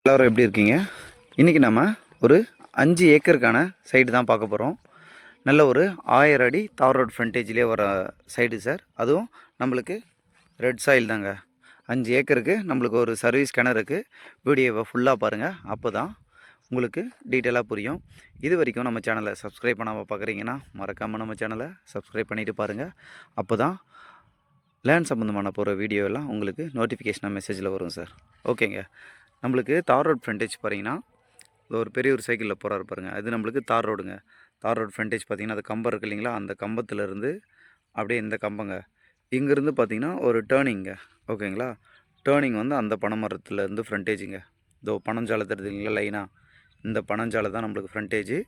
எல்லோரும் எப்படி இருக்கீங்க? இன்றைக்கி நம்ம ஒரு 5 ஏக்கருக்கான சைடு தான் பார்க்க போகிறோம். நல்ல ஒரு 1000 அடி தார் ரோட் ஃப்ரண்டேஜ்லேயே வர சைடு சார். அதுவும் நம்மளுக்கு ரெட் சாயில் தாங்க. 5 ஏக்கருக்கு நம்மளுக்கு ஒரு சர்வீஸ் கிணறுக்கு. வீடியோவை ஃபுல்லாக பாருங்கள், அப்போ தான் உங்களுக்கு டீட்டெயிலாக புரியும். இது வரைக்கும் நம்ம சேனலை சப்ஸ்கிரைப் பண்ணாமல் பார்க்குறீங்கன்னா மறக்காமல் நம்ம சேனலை சப்ஸ்கிரைப் பண்ணிவிட்டு பாருங்கள். அப்போ தான் லேண்ட் சம்மந்தமான போகிற வீடியோ எல்லாம் உங்களுக்கு நோட்டிஃபிகேஷனாக மெசேஜில் வரும் சார். ஓகேங்க. நம்மளுக்கு தார் ரோட் ஃப்ரண்டேஜ் பார்த்தீங்கன்னா ஒரு பெரிய ஒரு சைக்கிளில் போகிறாரு பாருங்கள், அது நம்மளுக்கு தார் ரோடுங்க. தார் ரோட் ஃப்ரண்டேஜ் பார்த்திங்கன்னா அது கம்பம் இருக்குது இல்லைங்களா, அந்த கம்பத்துலேருந்து அப்படியே இந்த கம்பங்க இங்கேருந்து பார்த்திங்கன்னா ஒரு டேர்னிங்க. ஓகேங்களா, டேர்னிங் வந்து அந்த பனைமரத்துலேருந்து ஃப்ரண்டேஜுங்க. இதோ பனஞ்சாலை தெரியுதுங்களா லைனாக, இந்த பனஞ்சாலை தான் நம்மளுக்கு ஃப்ரண்டேஜு.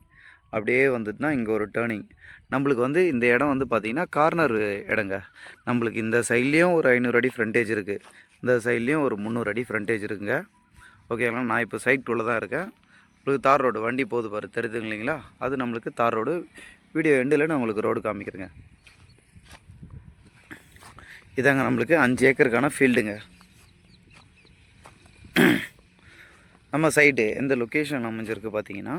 அப்படியே வந்துட்டுனா இங்கே ஒரு டேர்னிங். நம்மளுக்கு வந்து இந்த இடம் வந்து பார்த்திங்கன்னா கார்னர் இடங்க. நம்மளுக்கு இந்த சைட்லேயும் ஒரு 500 அடி ஃப்ரண்டேஜ் இருக்குது, இந்த சைட்லேயும் ஒரு 300 அடி ஃப்ரண்டேஜ் இருக்குங்க. ஓகேங்களா, நான் இப்போ சைட்டுக்குள்ளே தான் இருக்கேன். உங்களுக்கு தார் ரோடு வண்டி போகுது பாரு, தெரியுதுங்க இல்லைங்களா, அது நம்மளுக்கு தார் ரோடு. வீடியோ எண்டில் நான் உங்களுக்கு ரோடு காமிக்கிறேங்க. இதாங்க நம்மளுக்கு 5 ஏக்கருக்கான ஃபீல்டுங்க. நம்ம சைட்டு எந்த லொக்கேஷன் அமைஞ்சிருக்கு பார்த்தீங்கன்னா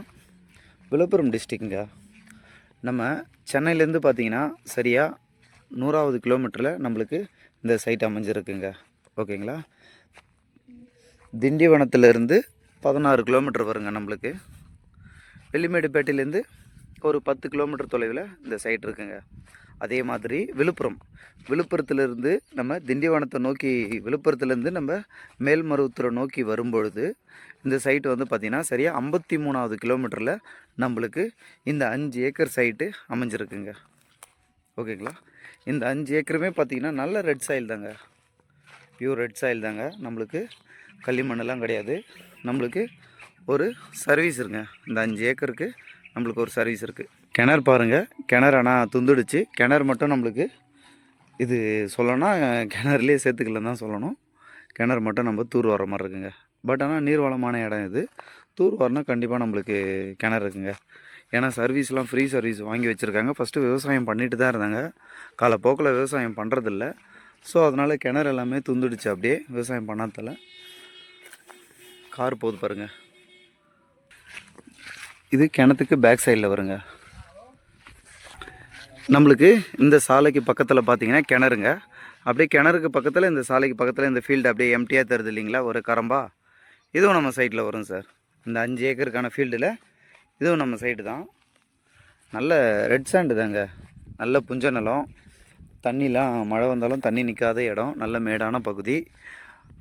விழுப்புரம் டிஸ்ட்ரிக்ங்க. நம்ம சென்னையிலேருந்து பார்த்தீங்கன்னா சரியாக 100வது கிலோமீட்டரில் நம்மளுக்கு இந்த சைட் அமைஞ்சிருக்குங்க. ஓகேங்களா, திண்டிவனத்துலேருந்து 16 கிலோமீட்டர் வருங்க நம்மளுக்கு. வெள்ளிமேடுப்பேட்டையிலேருந்து ஒரு 10 கிலோமீட்டர் தொலைவில் இந்த சைட் இருக்குங்க. அதே மாதிரி விழுப்புரத்துலேருந்து நம்ம திண்டிவனத்தை நோக்கி, விழுப்புரத்துலேருந்து நம்ம மேல்மருவத்தூரை நோக்கி வரும்பொழுது இந்த சைட்டு வந்து பார்த்திங்கன்னா சரியாக 53வது கிலோமீட்டரில் நம்மளுக்கு இந்த 5 ஏக்கர் சைட்டு அமைஞ்சிருக்குங்க. ஓகேங்களா, இந்த 5 ஏக்கருமே பார்த்திங்கன்னா நல்ல ரெட் சாயில் தாங்க, பியூர் ரெட் சாயில் தாங்க. நம்மளுக்கு களிமண்ணெல்லாம் கிடையாது. நம்மளுக்கு ஒரு சர்வீஸ் இருக்குங்க. இந்த 5 ஏக்கருக்கு நம்மளுக்கு ஒரு சர்வீஸ் இருக்குது. கிணறு பாருங்கள், கிணறு ஆனால் துந்துடுச்சு. கிணறு மட்டும் நம்மளுக்கு இது சொல்லணும்னா கிணறுலேயே சேர்த்துக்கலன்னு தான் சொல்லணும். கிணறு மட்டும் நம்ம தூர் வர மாதிரி இருக்குங்க. பட் ஆனால் நீர்வளமான இடம் இது. தூர் வரணும் கண்டிப்பாக நம்மளுக்கு கிணறு இருக்குங்க. ஏன்னா சர்வீஸ்லாம் ஃப்ரீ சர்வீஸ் வாங்கி வச்சுருக்காங்க. ஃபஸ்ட்டு விவசாயம் பண்ணிட்டு தான் இருந்தாங்க, காலப்போக்கில் விவசாயம் பண்ணுறதில்ல. ஸோ அதனால் கிணறு எல்லாமே துந்துடுச்சு. அப்படியே விவசாயம் பண்ணாததில்ல. கார் போகுது பாருங்கள், இது கிணத்துக்கு பேக் சைடில் வருங்க. நம்மளுக்கு இந்த சாலைக்கு பக்கத்தில் பார்த்தீங்கன்னா கிணறுங்க. அப்படியே கிணறுக்கு பக்கத்தில் இந்த சாலைக்கு பக்கத்தில் இந்த ஃபீல்டு அப்படியே எம்டியாக தருது இல்லைங்களா, ஒரு கரம்பா. இதுவும் நம்ம சைட்டில் வரும் சார். இந்த 5 ஏக்கருக்கான ஃபீல்டில் இதுவும் நம்ம சைட்டு தான். நல்ல ரெட் சாண்டு தாங்க, நல்ல புஞ்ச நிலம். தண்ணிலாம் மழை வந்தாலும் தண்ணி நிற்காத இடம், நல்ல மேடான பகுதி.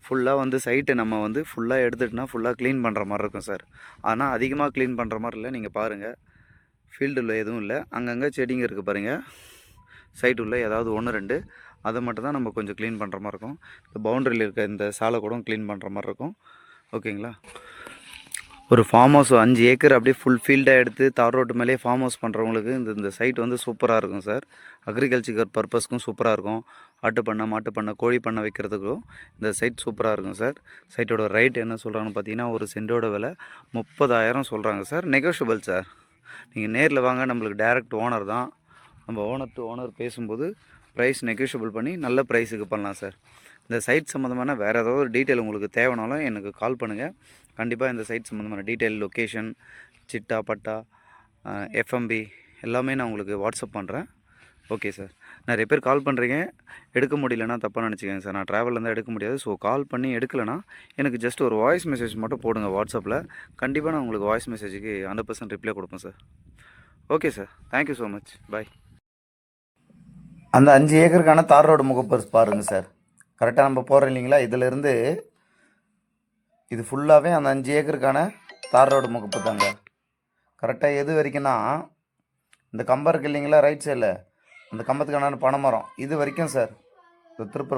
ஃபுல்லாக வந்து சைட்டு நம்ம வந்து ஃபுல்லாக எடுத்துகிட்டுனா ஃபுல்லாக க்ளீன் பண்ணுற மாதிரி இருக்கும் சார். ஆனால் அதிகமாக க்ளீன் பண்ணுற மாதிரி இல்லை. நீங்கள் பாருங்கள், ஃபீல்டில் எதுவும் இல்லை, அங்கங்கே செடிங்க இருக்குது பாருங்கள். சைட்டு உள்ள ஏதாவது 1 2 அதை மட்டும் தான் நம்ம கொஞ்சம் க்ளீன் பண்ணுற மாதிரி இருக்கும். இந்த பவுண்டரியில் இருக்க இந்த சாலை கூட க்ளீன் பண்ணுற மாதிரி இருக்கும். ஓகேங்களா, ஒரு ஃபார்ம் ஹவுஸ் 5 ஏக்கர் அப்படியே ஃபுல் ஃபீல்டாக எடுத்து தார் ரோட்டு மேலேயே ஃபார்ம் ஹவுஸ் பண்ணுறவங்களுக்கு இந்த சைட் வந்து சூப்பராக இருக்கும் சார். அக்ரிகல்ச்சர் பர்பஸ்க்கும் சூப்பராக இருக்கும். ஆட்டு பண்ணை, மாட்டு பண்ணை, கோழி பண்ணை வைக்கிறதுக்கும் இந்த சைட் சூப்பராக இருக்கும் சார். சைட்டோட ரைட் என்ன சொல்கிறாங்கன்னு பார்த்தீங்கன்னா ஒரு சென்டோட விலை 30,000 சொல்கிறாங்க சார். Negotiable sir. நீங்கள் நேரில் வாங்க, நம்மளுக்கு டைரக்ட் ஓனர் தான். நம்ம ஓனர் டு ஓனர் பேசும்போது ப்ரைஸ் நெகோஷியபிள் பண்ணி நல்ல ப்ரைஸுக்கு பண்ணலாம் சார். இந்த சைட் சம்மந்தமான வேறு ஏதாவது ஒரு டீட்டெயில் உங்களுக்கு தேவைனாலும் எனக்கு கால் பண்ணுங்கள். கண்டிப்பாக இந்த சைட் சம்மந்தமான டீட்டெயில், லொக்கேஷன், சிட்டா பட்டா, எஃப்எம்பி எல்லாமே நான் உங்களுக்கு வாட்ஸ்அப் பண்ணுறேன். Okay sir. நிறைய பேர் கால் பண்ணுறீங்க, எடுக்க முடியலன்னா தப்பாக நினச்சிக்கோங்க சார். நான் ட்ராவலில் எடுக்க முடியாது. ஸோ கால் பண்ணி எடுக்கலைன்னா எனக்கு ஜஸ்ட் ஒரு வாய்ஸ் மெசேஜ் மட்டும் போடுங்க வாட்ஸ்அப்பில். கண்டிப்பாக நான் உங்களுக்கு வாய்ஸ் மெசேஜுக்கு 100% ரிப்ளை கொடுப்பேன் sir. Okay sir, thank you so much, bye. அந்த 5 ஏக்கருக்கான தார் ரோடு முகப்பு பாருங்கள் சார். கரெக்டாக நம்ம போகிறோம் இல்லைங்களா, இதிலேருந்து இது ஃபுல்லாகவே அந்த 5 ஏக்கருக்கான தார் ரோடு முகப்பு தாங்க. கரெக்டாக எது வரைக்கும்னா இந்த கம்பம் இருக்குது இல்லைங்களா ரைட் சைடில், அந்த கம்பத்துக்கான பனைமரம் இது வரைக்கும் சார். இந்த திருப்பூர்